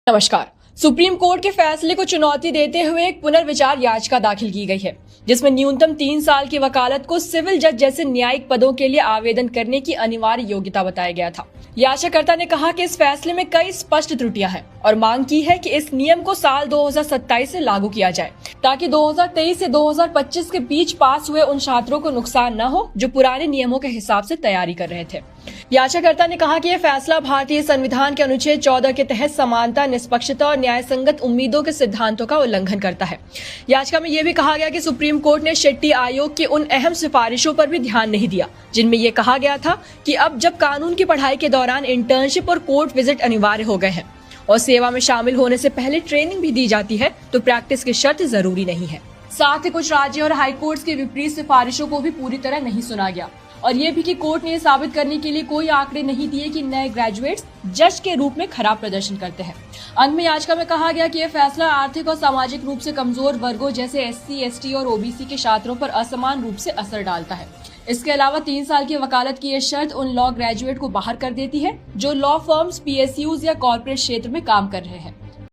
नमस्कार। Supreme court के फैसले को चुनौती देते हुए एक पुनर्विचार याचिका दाखिल की गई है, जिसमें न्यूनतम 3 साल की वकालत को सिविल जज जैसे न्यायिक पदों के लिए आवेदन करने की अनिवार्य योग्यता बताया गया था। याचिकाकर्ता ने कहा कि इस फैसले में कई स्पष्ट त्रुटियां हैं और मांग की है कि इस नियम को साल 2027 से लागू किया जाए, ताकि 2023 से 2025 के बीच पास हुए उन छात्रों को नुकसान न हो जो पुराने नियमों के हिसाब से तैयारी कर रहे थे। याचिकाकर्ता ने कहा कि यह फैसला भारतीय संविधान के अनुच्छेद 14 के तहत समानता, निष्पक्षता और न्यायसंगत उम्मीदों के सिद्धांतों का उल्लंघन करता है। याचिका में यह भी कहा गया कि सुप्रीम कोर्ट ने शेट्टी आयोग की उन अहम सिफारिशों पर भी ध्यान नहीं दिया, जिनमें यह कहा गया था कि अब जब कानून की पढ़ाई के दौरान इंटर्नशिप और कोर्ट विजिट अनिवार्य हो गए हैं और सेवा में शामिल होने से पहले ट्रेनिंग भी दी जाती है, तो प्रैक्टिस की शर्त जरूरी नहीं है। साथ ही कुछ राज्य और हाईकोर्ट की विपरीत सिफारिशों को भी पूरी तरह नहीं सुना गया और ये भी कि कोर्ट ने साबित करने के लिए कोई आंकड़े नहीं दिए कि नए ग्रेजुएट्स जज के रूप में खराब प्रदर्शन करते हैं। अंत में याचिका में कहा गया कि यह फैसला आर्थिक और सामाजिक रूप से कमजोर वर्गों जैसे एससी, एसटी और ओबीसी के छात्रों पर असमान रूप से असर डालता है। इसके अलावा 3 साल की वकालत की यह शर्त उन लॉ ग्रेजुएट को बाहर कर देती है जो लॉ फर्म्स, पीएसयूज या कॉर्पोरेट क्षेत्र में काम कर रहे हैं।